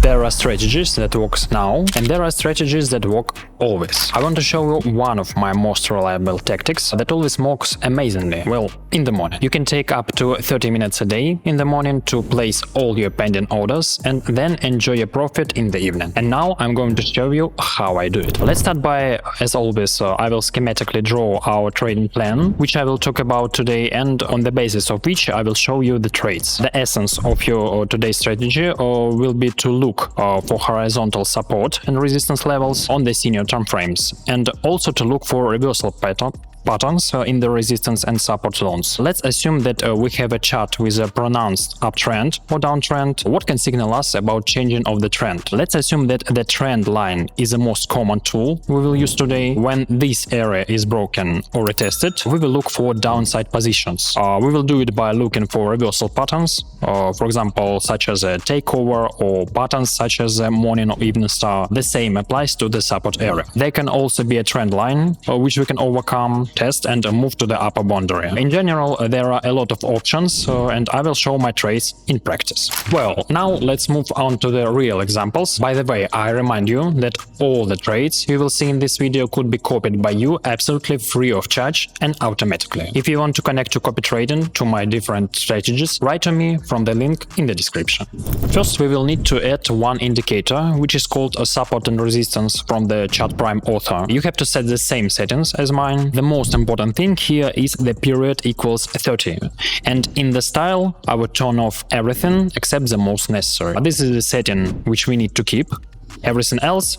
There are strategies that work now, and there are strategies that work always. I want to show you one of my most reliable tactics that always works amazingly well in the morning. You can take up to 30 minutes a day in the morning to place all your pending orders and then enjoy your profit in the evening. And now I'm going to show you how I do it. Let's start by, as always, I will schematically draw our trading plan, which I will talk about today, and on the basis of which I will show you the trades. The essence of your today's strategy will be to look for horizontal support and resistance levels on the senior time frames, and also to look for reversal patterns in the resistance and support zones. Let's assume that we have a chart with a pronounced uptrend or downtrend. What can signal us about changing of the trend? Let's assume that the trend line is the most common tool we will use today. When this area is broken or retested, we will look for downside positions. We will do it by looking for reversal patterns, for example, such as a takeover, or patterns such as a morning or evening star. The same applies to the support area. There can also be a trend line, which we can overcome, test, and move to the upper boundary. In general, there are a lot of options, and I will show my trades in practice. Well, now let's move on to the real examples. By the way, I remind you that all the trades you will see in this video could be copied by you absolutely free of charge and automatically. If you want to connect to copy trading to my different strategies, write to me from the link in the description. First, we will need to add one indicator, which is called a support and resistance from the ChartPrime author. You have to set the same settings as mine. The most important thing here is the period equals 30, and in the style I would turn off everything except the most necessary. This is the setting which we need to keep. Everything else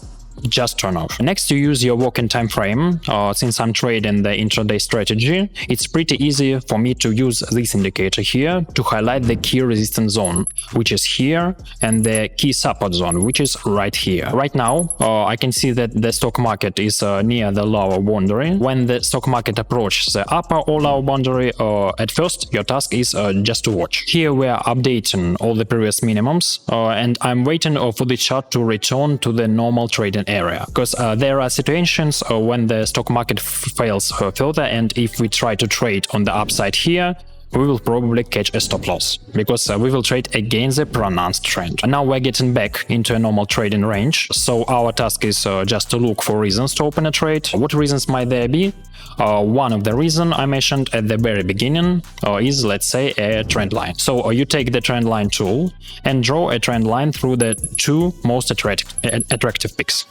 just turn off. Next, you use your working time frame. Since I'm trading the intraday strategy, it's pretty easy for me to use this indicator here to highlight the key resistance zone, which is here, and the key support zone, which is right here. Right now, I can see that the stock market is near the lower boundary. When the stock market approaches the upper or lower boundary, at first your task is just to watch. Here we are updating all the previous minimums, and I'm waiting for the chart to return to the normal trading area, because there are situations when the stock market fails further, and if we try to trade on the upside here, we will probably catch a stop loss, because we will trade against the pronounced trend. And now we're getting back into a normal trading range, so our task is just to look for reasons to open a trade. What reasons might there be? One of the reasons I mentioned at the very beginning is, let's say, a trend line. So you take the trend line tool and draw a trend line through the two most attractive picks.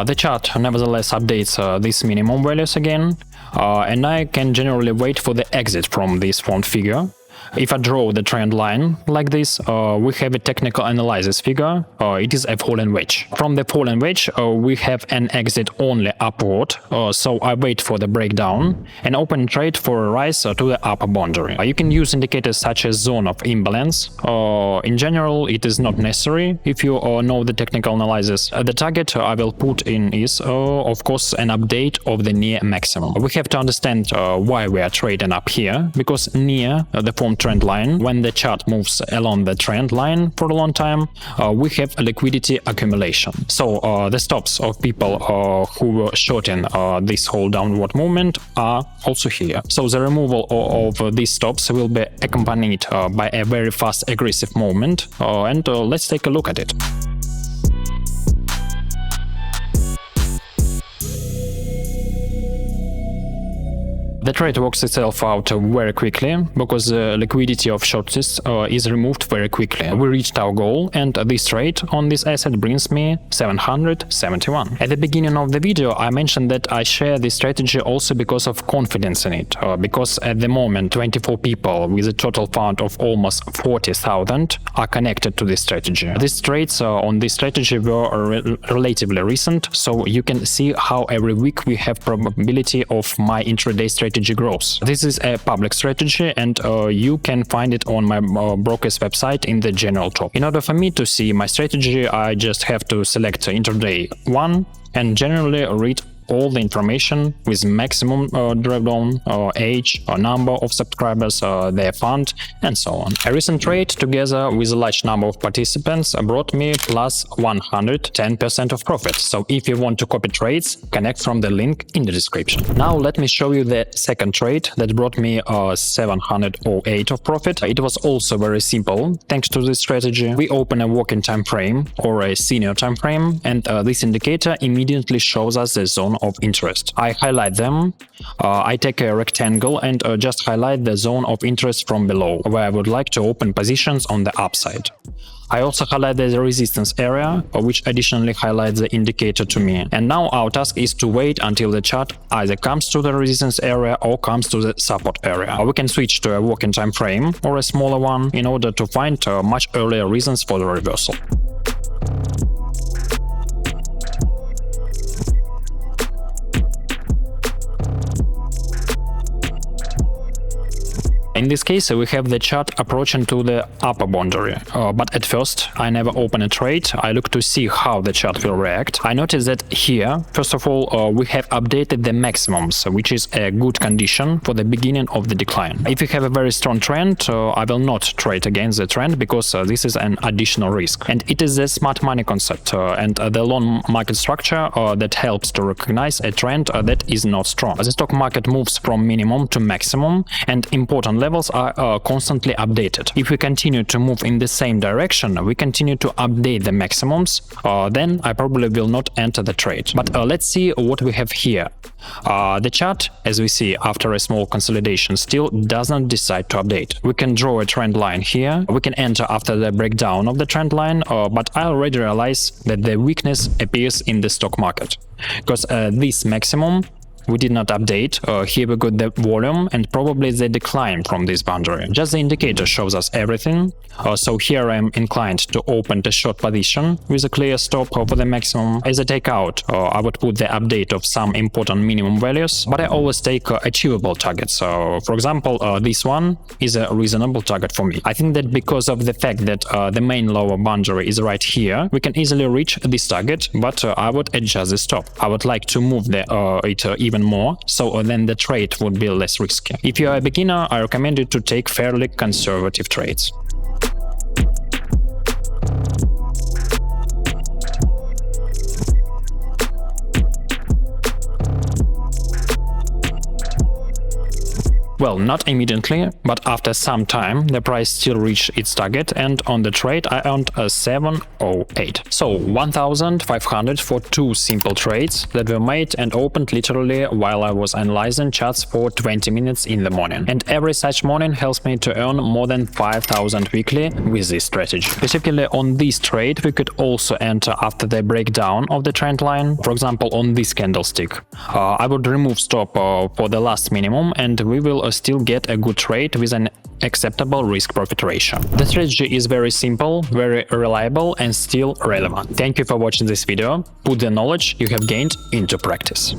The chart nevertheless updates these minimum values again, and I can generally wait for the exit from this formed figure. If I draw the trend line like this, we have a technical analysis figure. It is a fallen wedge. From the fallen wedge, we have an exit only upward, so I wait for the breakdown and open trade for a rise to the upper boundary. You can use indicators such as zone of imbalance. In general, it is not necessary if you know the technical analysis. The target I will put in is, of course, an update of the near maximum. We have to understand why we are trading up here, because near the formed trend line, when the chart moves along the trend line for a long time, we have a liquidity accumulation. So the stops of people who were shorting this whole downward movement are also here. So the removal of these stops will be accompanied by a very fast aggressive movement, and let's take a look at it. The trade works itself out very quickly, because the liquidity of shorts is removed very quickly. We reached our goal, and this trade on this asset brings me 771. At the beginning of the video, I mentioned that I share this strategy also because of confidence in it, because at the moment 24 people with a total fund of almost 40,000 are connected to this strategy. These trades on this strategy were relatively recent, so you can see how every week we have probability of my intraday strategy grows. This is a public strategy, and you can find it on my broker's website in the general top. In order for me to see my strategy, I just have to select intraday 1 and generally read all the information with maximum drawdown, age, number of subscribers, their fund, and so on. A recent trade, together with a large number of participants, brought me plus 110% of profit. So if you want to copy trades, connect from the link in the description. Now let me show you the second trade that brought me 708 of profit. It was also very simple. Thanks to this strategy, we open a working time frame or a senior time frame, and this indicator immediately shows us the zone of interest. I highlight them. I take a rectangle and just highlight the zone of interest from below, where I would like to open positions on the upside. I also highlight the resistance area, which additionally highlights the indicator to me. And now our task is to wait until the chart either comes to the resistance area or comes to the support area. We can switch to a working time frame or a smaller one in order to find much earlier reasons for the reversal. In this case, we have the chart approaching to the upper boundary, but at first I never open a trade. I look to see how the chart will react. I notice that here, first of all, we have updated the maximums, which is a good condition for the beginning of the decline. If you have a very strong trend, I will not trade against the trend, because this is an additional risk. And it is the smart money concept and the long market structure that helps to recognize a trend that is not strong. The stock market moves from minimum to maximum, and important levels are constantly updated. If we continue to move in the same direction, we continue to update the maximums, then I probably will not enter the trade. But let's see what we have here. The chart, as we see after a small consolidation, still doesn't decide to update. We can draw a trend line here. We can enter after the breakdown of the trend line, but I already realize that the weakness appears in the stock market, because this maximum we did not update. Here we got the volume and probably the decline from this boundary. Just the indicator shows us everything. So here I am inclined to open the short position with a clear stop for the maximum. As I take out, I would put the update of some important minimum values, but I always take achievable targets. So for example, this one is a reasonable target for me. I think that because of the fact that the main lower boundary is right here, we can easily reach this target, but I would adjust the stop. I would like to move it even more, so then the trade would be less risky. If you are a beginner, I recommend you to take fairly conservative trades. Well, not immediately, but after some time, the price still reached its target, and on the trade I earned a 708. So 1,500 for two simple trades that were made and opened literally while I was analyzing charts for 20 minutes in the morning. And every such morning helps me to earn more than 5,000 weekly with this strategy. Specifically on this trade, we could also enter after the breakdown of the trend line. For example, on this candlestick, I would remove stop for the last minimum, and we will still get a good trade with an acceptable risk-profit ratio. The strategy is very simple, very reliable, and still relevant. Thank you for watching this video. Put the knowledge you have gained into practice.